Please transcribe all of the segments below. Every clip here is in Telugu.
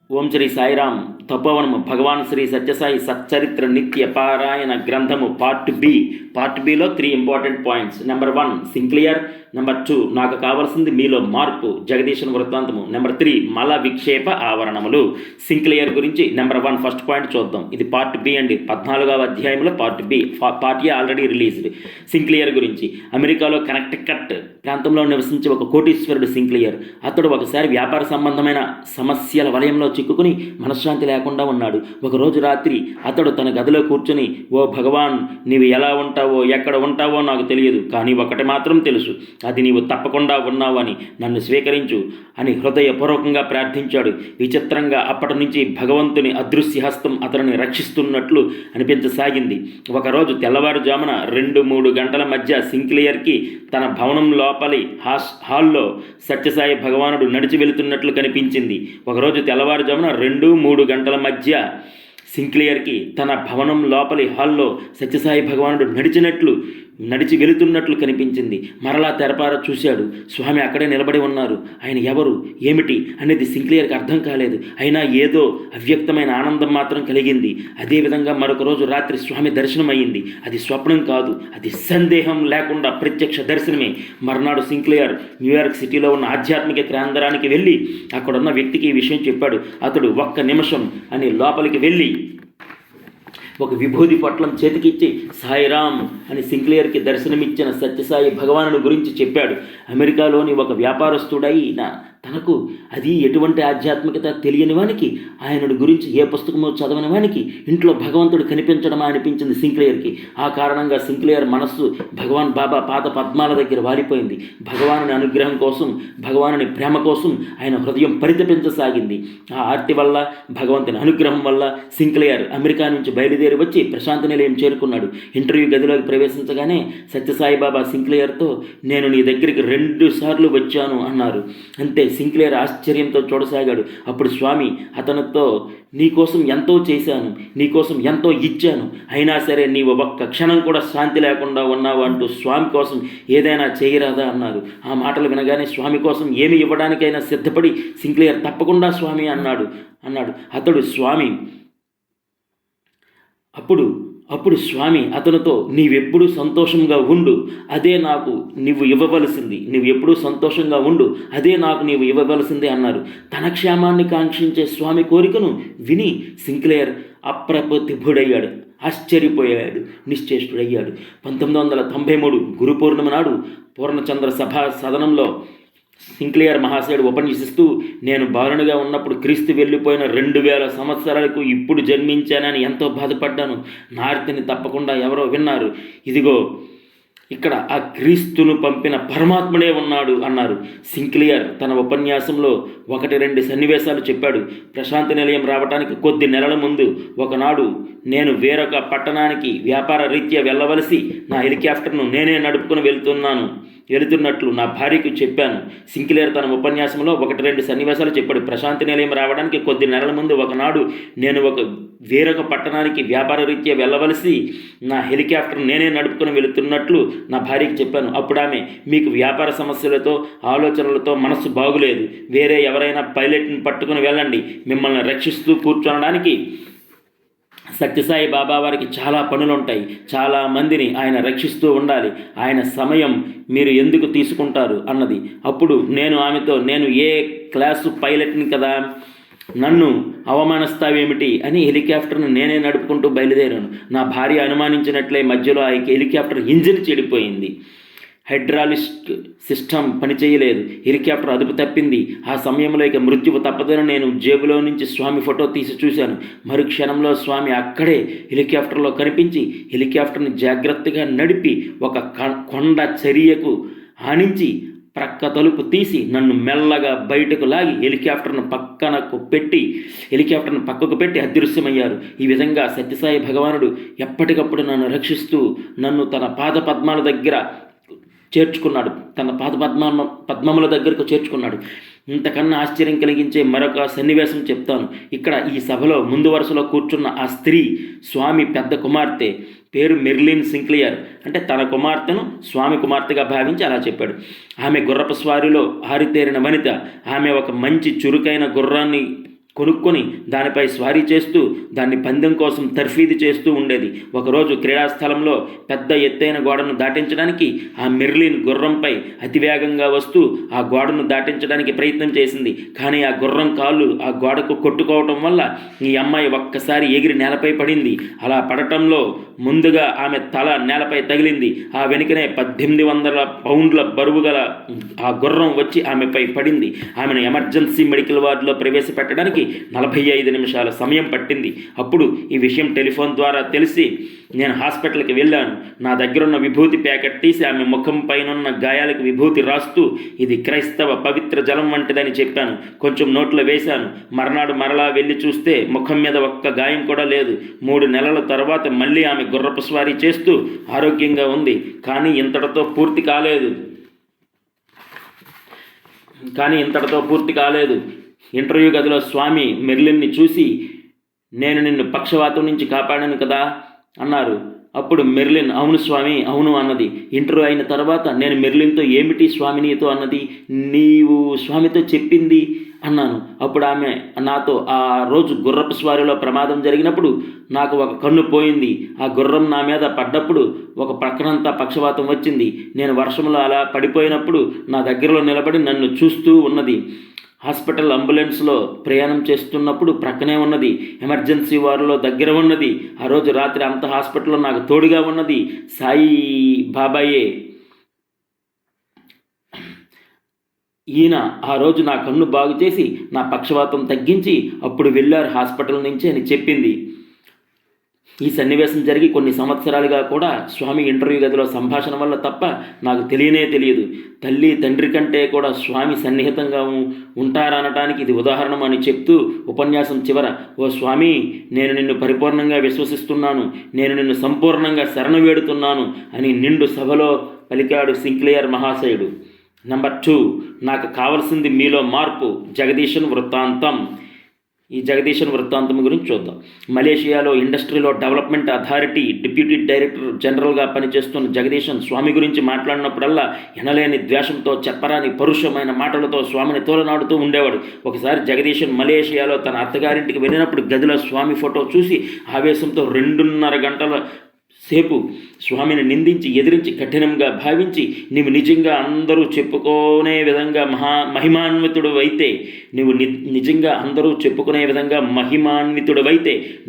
ఓం శ్రీ సాయిరామ్ తపోవనము భగవాన్ శ్రీ సత్యసాయి సచ్చరిత్ర నిత్య పారాయణ గ్రంథము పార్ట్ బిలో 3 ఇంపార్టెంట్ పాయింట్స్. నెంబర్ 1 సింక్లియర్, నెంబర్ 2 నాకు కావాల్సింది మీలో మార్పు జగదీశన్ వృత్తాంతము, నెంబర్ 3 మల విక్షేప ఆవరణములు. సింక్లియర్ గురించి నెంబర్ 1 ఫస్ట్ పాయింట్ చూద్దాం. ఇది పార్ట్ బి అండి, 14వ అధ్యాయంలో part B. Part A already released. సింక్లియర్ గురించి ఒకసారిలో కనెక్టికట్ ప్రాంతంలో నివసించే ఒక కోటీశ్వరుడు సింక్లియర్. అతడు ఒకసారి వ్యాపార సంబంధమైన సమస్యల వలయంలో చిక్కుకుని మనశ్శాంతి లేకుండా ఉన్నాడు. ఒకరోజు రాత్రి అతడు తన గదిలో కూర్చొని, ఓ భగవాన్, నీవు ఎలా ఉంటావో ఎక్కడ ఉంటావో నాకు తెలియదు, కానీ ఒకటి మాత్రం తెలుసు, అది నీవు తప్పకుండా ఉన్నావు అని, నన్ను స్వీకరించు అని హృదయపూర్వకంగా ప్రార్థించాడు. విచిత్రంగా అప్పటి నుంచి భగవంతుని అదృశ్య హస్తం అతనిని రక్షిస్తున్నట్లు అనిపించసాగింది. ఒకరోజు తెల్లవారుజామున 2-3 గంటల మధ్య సింక్లియర్కి తన భవనం లోపలి హాల్లో సత్యసాయి భగవానుడు నడిచి వెళుతున్నట్లు కనిపించింది. ఒకరోజు తెల్లవారుజామున 2-3 గంటల మధ్య సింక్లియర్కి తన భవనం లోపలి హాల్లో సత్యసాయి భగవానుడు నడిచి వెళుతున్నట్లు కనిపించింది. మరలా తెరపార చూశాడు. స్వామి అక్కడే నిలబడి ఉన్నారు. ఆయన ఎవరు, ఏమిటి అనేది సింక్లియర్కి అర్థం కాలేదు. అయినా ఏదో అవ్యక్తమైన ఆనందం మాత్రం కలిగింది. అదేవిధంగా మరొక రోజు రాత్రి స్వామి దర్శనం అయ్యింది. అది స్వప్నం కాదు, అది సందేహం లేకుండా ప్రత్యక్ష దర్శనమే. మర్నాడు సింక్లియర్ న్యూయార్క్ సిటీలో ఉన్న ఆధ్యాత్మిక కేంద్రానికి వెళ్ళి అక్కడున్న వ్యక్తికి ఈ విషయం చెప్పాడు. అతడు 1 నిమిషం అని లోపలికి వెళ్ళి ఒక విభూది పొట్లం చేతికిచ్చి సాయిరామ్ అని సింక్లియర్కి దర్శనమిచ్చిన సత్యసాయి భగవానుడు గురించి చెప్పాడు. అమెరికాలోని ఒక వ్యాపారస్తుడైన తనకు అది ఎటువంటి ఆధ్యాత్మికత తెలియని వానికి, ఆయనడు గురించి ఏ పుస్తకమో చదవని వానికి ఇంట్లో భగవంతుడు కనిపించడమా అనిపించింది సింక్లియర్కి. ఆ కారణంగా సింక్లియర్ మనస్సు భగవాన్ బాబా పాద పద్మాల దగ్గర వాలిపోయింది. భగవానుని అనుగ్రహం కోసం, భగవానుని ప్రేమ కోసం ఆయన హృదయం పరితపించసాగింది. ఆ ఆర్తి వల్ల, భగవంతుని అనుగ్రహం వల్ల సింక్లియర్ అమెరికా నుంచి బయలుదేరి వచ్చి ప్రశాంతి నిలయం చేరుకున్నాడు. ఇంటర్వ్యూ గదిలోకి ప్రవేశించగానే సత్యసాయి బాబా సింక్లియర్తో, నేను నీ దగ్గరికి 2 సార్లు వచ్చాను అన్నారు. అంతే. సింక్లియర్ ఆశ్చర్యంతో చూడసాగాడు. అప్పుడు స్వామి అతనితో, నీకోసం ఎంతో చేశాను, నీకోసం ఎంతో ఇచ్చాను, అయినా సరే నీవు 1 క్షణం కూడా శాంతి లేకుండా ఉన్నావు అంటూ స్వామి కోసం ఏదైనా చేయరాదా అన్నారు. ఆ మాటలు వినగానే స్వామి కోసం ఏమి ఇవ్వడానికైనా సిద్ధపడి సింక్లియర్ తప్పకుండా స్వామి అన్నాడు. అతడు స్వామి అప్పుడు స్వామి అతనితో, నీవెప్పుడు సంతోషంగా ఉండు, అదే నాకు నీవు ఇవ్వవలసింది, నీవు ఎప్పుడూ సంతోషంగా ఉండు, అదే నాకు నీవు ఇవ్వవలసిందే అన్నారు. తన క్షేమాన్ని కాంక్షించే స్వామి కోరికను విని సింక్లియర్ అప్రతిభుడయ్యాడు, ఆశ్చర్యపోయాడు, నిశ్చేష్టుడయ్యాడు. 1993 గురు పౌర్ణమి నాడు పూర్ణచంద్ర సభా సదనంలో సింక్లియర్ మహాశయుడు ఉపన్యసిస్తూ, నేను బాలునిగా ఉన్నప్పుడు క్రీస్తు వెళ్ళిపోయిన 2000 సంవత్సరాలకు ఇప్పుడు జన్మించానని ఎంతో బాధపడ్డాను. నా ఆర్తిని తప్పకుండా ఎవరో విన్నారు. ఇదిగో ఇక్కడ ఆ క్రీస్తును పంపిన పరమాత్ముడే ఉన్నాడు అన్నారు. సింక్లియర్ తన ఉపన్యాసంలో 1-2 సన్నివేశాలు చెప్పాడు. ప్రశాంతి నిలయం రావడానికి కొద్ది నెలల ముందు ఒకనాడు నేను వేరొక పట్టణానికి వ్యాపార రీత్యా వెళ్ళవలసి నా హెలికాప్టర్ను నేనే నడుపుకుని వెళుతున్నట్లు నా భార్యకు చెప్పాను. సింక్లియర్ తన ఉపన్యాసంలో 1-2 సన్నివేశాలు చెప్పాడు. ప్రశాంతి నిలయం రావడానికి కొద్ది నెలల ముందు ఒకనాడు నేను వేరొక పట్టణానికి వ్యాపార రీత్యా వెళ్ళవలసి నా హెలికాప్టర్ నేనే నడుపుకుని వెళుతున్నట్లు నా భార్యకి చెప్పాను. అప్పుడు ఆమె, మీకు వ్యాపార సమస్యలతో, ఆలోచనలతో మనస్సు బాగులేదు, వేరే ఎవరైనా పైలట్ని పట్టుకుని వెళ్ళండి, మిమ్మల్ని రక్షిస్తూ కూర్చోనడానికి సత్యసాయి బాబా వారికి చాలా పనులుంటాయి, చాలా మందిని ఆయన రక్షిస్తూ ఉండాలి, ఆయన సమయం మీరు ఎందుకు తీసుకుంటారు అన్నది. అప్పుడు నేను ఆమెతో, నేను ఏ క్లాసు పైలట్ని కదా, నన్ను అవమానిస్తావేమిటి అని హెలికాప్టర్ను నేనే నడుపుకుంటూ బయలుదేరాను. నా భార్య అనుమానించినట్లే మధ్యలో ఆ హెలికాప్టర్ ఇంజిన్ చెడిపోయింది. హైడ్రాలిక్ సిస్టమ్ పనిచేయలేదు. హెలికాప్టర్ అదుపు తప్పింది. ఆ సమయంలో ఇక మృత్యువు తప్పదని నేను జేబులో నుంచి స్వామి ఫోటో తీసి చూశాను. మరుక్షణంలో స్వామి అక్కడే హెలికాప్టర్లో కనిపించి హెలికాప్టర్ని జాగ్రత్తగా నడిపి ఒక కొండ చర్యకు ఆనించి ప్రక్క తలుపు తీసి నన్ను మెల్లగా బయటకు లాగి హెలికాప్టర్ను పక్కకు పెట్టి అదృశ్యమయ్యారు. ఈ విధంగా సత్యసాయి భగవానుడు ఎప్పటికప్పుడు నన్ను రక్షిస్తూ నన్ను తన పాద పద్మాల దగ్గర చేర్చుకున్నాడు, తన పద్మముల దగ్గరకు చేర్చుకున్నాడు. ఇంతకన్నా ఆశ్చర్యం కలిగించే మరొక సన్నివేశం చెప్తాను. ఇక్కడ ఈ సభలో ముందు వరుసలో కూర్చున్న ఆ స్త్రీ స్వామి పెద్ద కుమార్తె, పేరు మెర్లిన్ సింక్లియర్. అంటే తన కుమార్తెను స్వామి కుమార్తెగా భావించి అలా చెప్పాడు. ఆమె గుర్రపు స్వారీలో ఆరితేరిన వనిత. ఆమె ఒక మంచి చురుకైన గుర్రాన్ని కొనుక్కొని దానిపై స్వారీ చేస్తూ దాన్ని పందెం కోసం తర్ఫీదు చేస్తూ ఉండేది. ఒకరోజు క్రీడాస్థలంలో పెద్ద ఎత్తైన గోడను దాటించడానికి ఆ మెర్లిన్ గుర్రంపై అతివేగంగా వస్తూ ఆ గోడను దాటించడానికి ప్రయత్నం చేసింది. కానీ ఆ గుర్రం కాళ్ళు ఆ గోడకు కొట్టుకోవటం వల్ల ఈ అమ్మాయి ఒక్కసారి ఎగిరి నేలపై పడింది. అలా పడటంలో ముందుగా ఆమె తల నేలపై తగిలింది. ఆ వెనుకనే 1800 పౌండ్ల బరువు గల ఆ గుర్రం వచ్చి ఆమెపై పడింది. ఆమెను ఎమర్జెన్సీ మెడికల్ వార్డులో ప్రవేశపెట్టడానికి 45 నిమిషాల సమయం పట్టింది. అప్పుడు ఈ విషయం టెలిఫోన్ ద్వారా తెలిసి నేను హాస్పిటల్కి వెళ్ళాను. నా దగ్గరున్న విభూతి ప్యాకెట్ తీసి ఆమె ముఖం పైనున్న గాయాలకు విభూతి రాస్తూ ఇది క్రైస్తవ పవిత్ర జలం వంటిదని చెప్పాను. కొంచెం నోట్లో వేశాను. మర్నాడు మరలా వెళ్ళి చూస్తే ముఖం మీద ఒక్క గాయం కూడా లేదు. 3 నెలల తర్వాత మళ్ళీ ఆమె గుర్రపు స్వారీ చేస్తూ ఆరోగ్యంగా ఉంది. కానీ ఇంతటితో పూర్తి కాలేదు. ఇంటర్వ్యూ గదిలో స్వామి మెర్లిన్ని చూసి నేను నిన్ను పక్షవాతం నుంచి కాపాడాను కదా అన్నారు. అప్పుడు మెర్లిన్ అవును స్వామి అవును అన్నది. ఇంటర్వ్యూ అయిన తర్వాత నేను మెర్లిన్తో ఏమిటి స్వామి నీతో అన్నది, నీవు స్వామితో చెప్పింది అన్నాను. అప్పుడు ఆమె నాతో ఆ రోజు గుర్రపు స్వారీలో ప్రమాదం జరిగినప్పుడు నాకు ఒక కన్ను పోయింది. ఆ గుర్రం నా మీద పడ్డప్పుడు ఒక పక్కనంతా పక్షవాతం వచ్చింది. నేను వర్షంలో అలా పడిపోయినప్పుడు నా దగ్గరలో నిలబడి నన్ను చూస్తూ ఉన్నది. హాస్పిటల్ అంబులెన్స్లో ప్రయాణం చేస్తున్నప్పుడు ప్రక్కనే ఉన్నది. ఎమర్జెన్సీ వార్డులో దగ్గర ఉన్నది. ఆ రోజు రాత్రి అంత హాస్పిటల్లో నాకు తోడుగా ఉన్నది సాయి బాబాయే. ఈయన ఆ రోజు నా కన్ను బాగు చేసి నా పక్షవాతం తగ్గించి అప్పుడు వెళ్ళారు హాస్పిటల్ నుంచి అని చెప్పింది. ఈ సన్నివేశం జరిగి కొన్ని సంవత్సరాలుగా కూడా స్వామి ఇంటర్వ్యూ గదిలో సంభాషణ వల్ల తప్ప నాకు తెలియదు. తల్లి తండ్రి కంటే కూడా స్వామి సన్నిహితంగా ఉంటారనటానికి ఇది ఉదాహరణ అని చెప్తూ ఉపన్యాసం చివర ఓ స్వామి నేను నిన్ను పరిపూర్ణంగా విశ్వసిస్తున్నాను, నేను నిన్ను సంపూర్ణంగా శరణు వేడుతున్నాను అని నిండు సభలో పలికాడు సింక్లియర్ మహాశయుడు. నెంబర్ 2 నాకు కావలసింది మీలో మార్పు. జగదీశన్ వృత్తాంతం. ఈ జగదీశన్ వృత్తాంతం గురించి చూద్దాం. మలేషియాలో ఇండస్ట్రీలో డెవలప్మెంట్ అథారిటీ డిప్యూటీ డైరెక్టర్ జనరల్గా పనిచేస్తున్న జగదీశన్ స్వామి గురించి మాట్లాడినప్పుడల్లా ఎనలేని ద్వేషంతో చెప్పరాని పరుషమైన మాటలతో స్వామిని తోలనాడుతూ ఉండేవాడు. ఒకసారి జగదీశన్ మలేషియాలో తన అత్తగారింటికి వెళ్ళినప్పుడు గదిలో స్వామి ఫోటో చూసి ఆవేశంతో 2.5 గంటల సేపు స్వామిని నిందించి ఎదిరించి కఠినంగా భావించి నీవు నిజంగా అందరూ చెప్పుకునే విధంగా మహిమాన్వితుడవైతే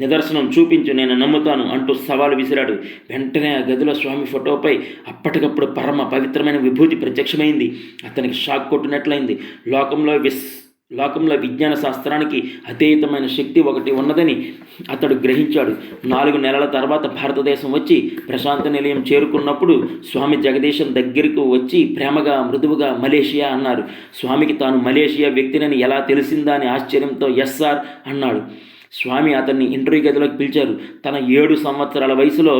నిదర్శనం చూపించు, నేను నమ్ముతాను అంటూ సవాలు విసిరాడు. వెంటనే ఆ గదిలో స్వామి ఫోటోపై అప్పటికప్పుడు పరమ పవిత్రమైన విభూతి ప్రత్యక్షమైంది. అతనికి షాక్ కొట్టినట్లయింది. లోకంలో విజ్ఞాన శాస్త్రానికి అతీతమైన శక్తి ఒకటి ఉన్నదని అతడు గ్రహించాడు. 4 నెలల తర్వాత భారతదేశం వచ్చి ప్రశాంత నిలయం చేరుకున్నప్పుడు స్వామి జగదీశన్ దగ్గరకు వచ్చి ప్రేమగా మృదువుగా మలేషియా అన్నారు. స్వామికి తాను మలేషియా వ్యక్తినని ఎలా తెలిసిందా అని ఆశ్చర్యంతో ఎస్ సార్ అన్నాడు. స్వామి అతన్ని ఇంటర్వ్యూ గదిలోకి పిలిచారు. తన 7 సంవత్సరాల వయసులో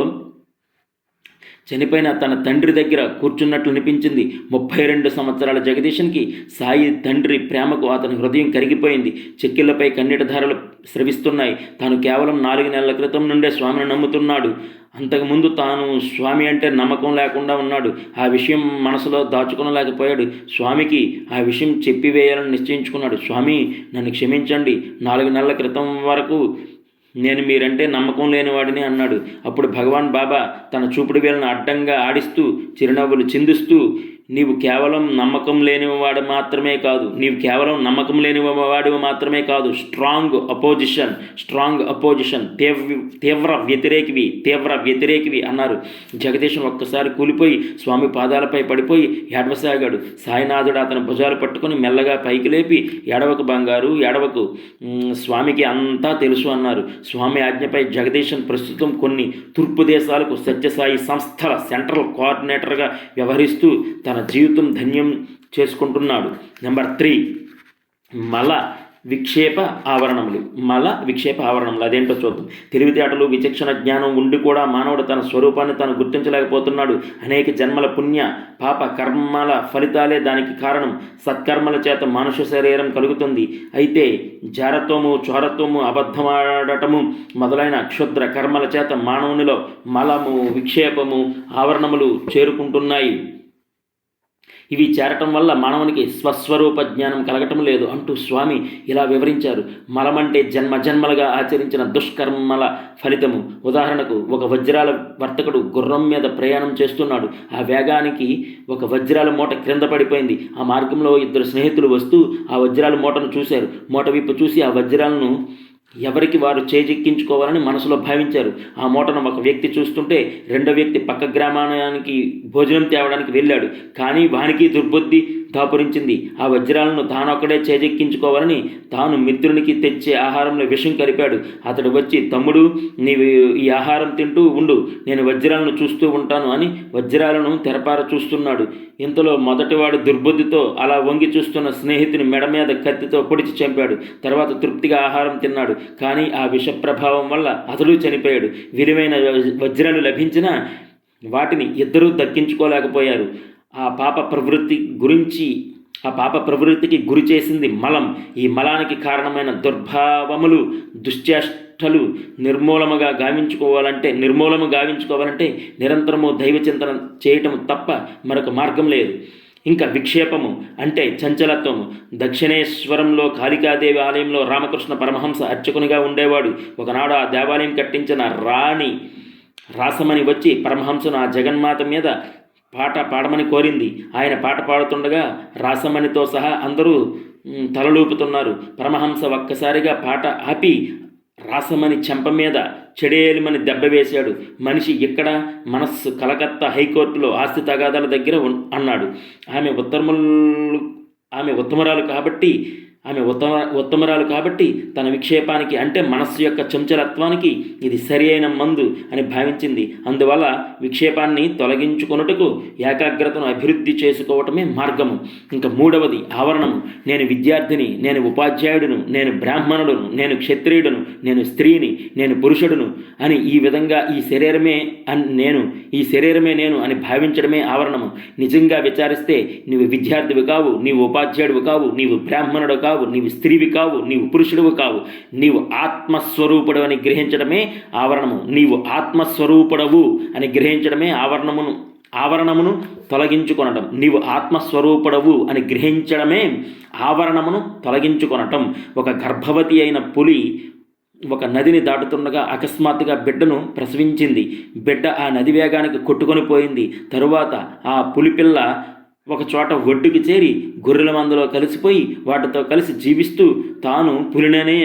చనిపోయిన తన తండ్రి దగ్గర కూర్చున్నట్లు అనిపించింది. 32 సంవత్సరాల జగదీశన్కి సాయి తండ్రి ప్రేమకు అతని హృదయం కరిగిపోయింది. చెక్కిళ్లపై కన్నీటి ధారలు స్రవిస్తున్నాయి. తాను కేవలం 4 నెలల క్రితం నుండే స్వామిని నమ్ముతున్నాడు. అంతకుముందు తాను స్వామి అంటే నమ్మకం లేకుండా ఉన్నాడు. ఆ విషయం మనసులో దాచుకోలేకపోయాడు. స్వామికి ఆ విషయం చెప్పివేయాలని నిశ్చయించుకున్నాడు. స్వామి నన్ను క్షమించండి, 4 నెలల క్రితం వరకు నేను మీరంటే నమ్మకం లేనివాడిని అన్నాడు. అప్పుడు భగవాన్ బాబా తన చూపుడు వేలను అడ్డంగా ఆడిస్తూ చిరునవ్వులు చిందిస్తూ నీవు కేవలం నమ్మకం లేనివాడు మాత్రమే కాదు స్ట్రాంగ్ అపోజిషన్ తీవ్ర వ్యతిరేకివి అన్నారు. జగదీశన్ ఒక్కసారి కూలిపోయి స్వామి పాదాలపై పడిపోయి ఏడవసాగాడు. సాయినాథుడు అతని భుజాలు పట్టుకుని మెల్లగా పైకి లేపి ఏడవకు బంగారు ఏడవకు, స్వామికి అంతా తెలుసు అన్నారు. స్వామి ఆజ్ఞపై జగదీశన్ ప్రస్తుతం కొన్ని తూర్పు దేశాలకు సత్యసాయి సంస్థల సెంట్రల్ కోఆర్డినేటర్గా వ్యవహరిస్తూ తన జీవితం ధన్యం చేసుకుంటున్నాడు. నెంబర్ 3 మల విక్షేప ఆవరణములు అదేంటో చూద్దాం. తెలివితేటలు విచక్షణ జ్ఞానం ఉండి కూడా మానవుడు తన స్వరూపాన్ని తాను గుర్తించలేకపోతున్నాడు. అనేక జన్మల పుణ్య పాప కర్మల ఫలితాలే దానికి కారణం. సత్కర్మల చేత మనుష్య శరీరం కలుగుతుంది. అయితే జారత్వము, చోరత్వము, అబద్ధమాడటము మొదలైన క్షుద్ర కర్మల చేత మానవునిలో మలము, విక్షేపము, ఆవరణములు చేరుకుంటున్నాయి. ఇవి చేరటం వల్ల మానవునికి స్వస్వరూప జ్ఞానం కలగటం లేదు అంటూ స్వామి ఇలా వివరించారు. మలమంటే జన్మలుగా ఆచరించిన దుష్కర్మల ఫలితము. ఉదాహరణకు, ఒక వజ్రాల వర్తకుడు గుర్రం మీద ప్రయాణం చేస్తున్నాడు. ఆ వేగానికి ఒక వజ్రాల మూట క్రింద పడిపోయింది. ఆ మార్గంలో ఇద్దరు స్నేహితులు వస్తూ ఆ వజ్రాల మూటను చూశారు. మూట విప్పు చూసి ఆ వజ్రాలను ఎవరికి వారు చేజెక్కించుకోవాలని మనసులో భావించారు. ఆ మూటను ఒక వ్యక్తి చూస్తుంటే రెండో వ్యక్తి పక్క గ్రామానికి భోజనం తేవడానికి వెళ్ళాడు. కానీ వానికి దుర్బుద్ధి దాపురించింది. ఆ వజ్రాలను తానొక్కడే చేజెక్కించుకోవాలని తాను మిత్రునికి తెచ్చే ఆహారంలో విషం కలిపాడు. అతడు వచ్చి, తమ్ముడు, నీవు ఈ ఆహారం తింటూ ఉండు, నేను వజ్రాలను చూస్తూ ఉంటాను అని వజ్రాలను తెరపార చూస్తున్నాడు. ఇంతలో మొదటివాడు దుర్బుద్ధితో అలా వంగి చూస్తున్న స్నేహితుని మెడ మీద కత్తితో పొడిచి చంపాడు. తర్వాత తృప్తిగా ఆహారం తిన్నాడు. కానీ ఆ విష ప్రభావం వల్ల అతడు చనిపోయాడు. విలువైన వజ్రాలు లభించినా వాటిని ఇద్దరూ దక్కించుకోలేకపోయారు. ఆ పాప ప్రవృత్తికి గురి చేసింది మలం. ఈ మలానికి కారణమైన దుర్భావములు, దుశ్చేష్టలు నిర్మూలము గావించుకోవాలంటే నిరంతరము దైవచింతన చేయటం తప్ప మరొక మార్గం లేదు. ఇంకా విక్షేపము అంటే చంచలత్వము. దక్షిణేశ్వరంలో కాళికాదేవి ఆలయంలో రామకృష్ణ పరమహంస అర్చకునిగా ఉండేవాడు. ఒకనాడు ఆ దేవాలయం కట్టించిన రాణి రాసమని వచ్చి పరమహంసను ఆ జగన్మాత మీద పాట పాడమని కోరింది. ఆయన పాట పాడుతుండగా రాసమణితో సహా అందరూ తలలూపుతున్నారు. పరమహంస ఒక్కసారిగా పాట ఆపి రాసమణి చెంప మీద చెడేలిమని దెబ్బ వేశాడు. మనిషి ఇక్కడ, మనస్సు కలకత్తా హైకోర్టులో ఆస్తి తగాదాల దగ్గర అన్నాడు. ఆమె ఉత్తమరాలు కాబట్టి తన విక్షేపానికి అంటే మనస్సు యొక్క చంచలత్వానికి ఇది సరి అయిన మందు అని భావించింది. అందువల్ల విక్షేపాన్ని తొలగించుకొనుటకు ఏకాగ్రతను అభివృద్ధి చేసుకోవటమే మార్గము. ఇంకా మూడవది ఆవరణము. నేను విద్యార్థిని, నేను ఉపాధ్యాయుడును, నేను బ్రాహ్మణుడును, నేను క్షత్రియుడును, నేను స్త్రీని, నేను పురుషుడును అని ఈ విధంగా ఈ శరీరమే నేను అని భావించడమే ఆవరణము. నిజంగా విచారిస్తే నీవు విద్యార్థివి కావు, నీవు ఉపాధ్యాయుడివి కావు, నీవు బ్రాహ్మణుడు కావు, నీవు స్త్రీవి కావు, నీవు పురుషుడివి కావు. నీవు ఆత్మస్వరూపుడు అని గ్రహించడమే ఆవరణము. నీవు ఆత్మస్వరూపుడవు అని గ్రహించడమే ఆవరణమును తొలగించుకొనటం. నీవు ఆత్మస్వరూపుడవు అని గ్రహించడమే ఆవరణమును తొలగించుకొనటం. ఒక గర్భవతి అయిన పులి ఒక నదిని దాటుతుండగా అకస్మాత్తుగా బిడ్డను ప్రసవించింది. బిడ్డ ఆ నది వేగానికి కొట్టుకొని పోయింది. తరువాత ఆ పులిపిల్ల ఒక చోట ఒడ్డుకి చేరి గొర్రెల మందలో కలిసిపోయి వాటితో కలిసి జీవిస్తూ తాను పులిననే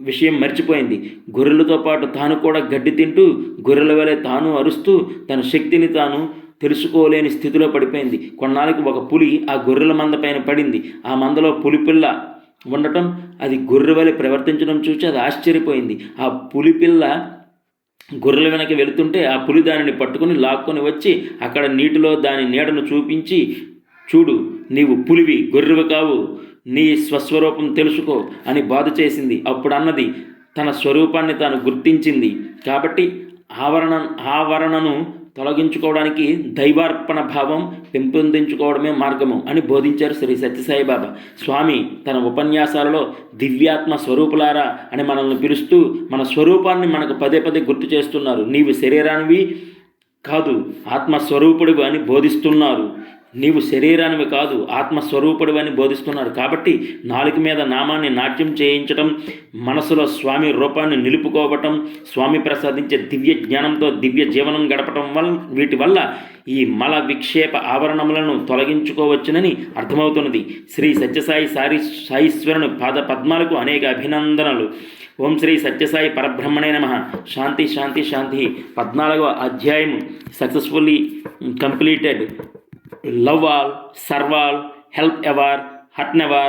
విషయం మర్చిపోయింది. గొర్రెలతో పాటు తాను కూడా గడ్డి తింటూ గొర్రెల వలె తాను అరుస్తూ తన శక్తిని తాను తెలుసుకోలేని స్థితిలో పడిపోయింది. కొన్నాళ్ళకి ఒక పులి ఆ గొర్రెల మంద పైన పడింది. ఆ మందలో పులిపిల్ల ఉండటం, అది గొర్రె వలె ప్రవర్తించడం చూసి అది ఆశ్చర్యపోయింది. ఆ పులిపిల్ల గొర్రెల వెనక వెళుతుంటే ఆ పులి దానిని పట్టుకుని లాక్కొని వచ్చి అక్కడ నీటిలో దాని నీడను చూపించి, చూడు, నీవు పులివి, గొర్రెవి కావు, నీ స్వస్వరూపం తెలుసుకో అని బాధ చేసింది. అప్పుడు అన్నది తన స్వరూపాన్ని తాను గుర్తించింది. కాబట్టి ఆవరణను తొలగించుకోవడానికి దైవార్పణ భావం పెంపొందించుకోవడమే మార్గము అని బోధించారు శ్రీ సత్యసాయిబాబా. స్వామి తన ఉపన్యాసాలలో దివ్యాత్మ స్వరూపులారా అని మనల్ని పిలుస్తూ మన స్వరూపాన్ని మనకు పదే పదే గుర్తు చేస్తున్నారు. నీవు శరీరానివి కాదు, ఆత్మస్వరూపుడివి అని బోధిస్తున్నారు. నీవు శరీరానివి కాదు, ఆత్మస్వరూపుడివి అని బోధిస్తున్నారు. కాబట్టి నాలుక మీద నామాన్ని నాట్యం చేయించటం, మనసులో స్వామి రూపాన్ని నిలుపుకోవటం, స్వామి ప్రసాదించే దివ్య జ్ఞానంతో దివ్య జీవనం గడపటం వీటి వల్ల ఈ మల విక్షేప ఆవరణములను తొలగించుకోవచ్చునని అర్థమవుతున్నది. శ్రీ సత్యసాయి సారీశ్వరుని పాద పద్మాలకు అనేక అభినందనలు. ఓం శ్రీ సత్యసాయి పరబ్రహ్మణే నమః. శాంతి శాంతి శాంతి. 14వ అధ్యాయం successfully completed. Love all, serve all, help ever, hurt never.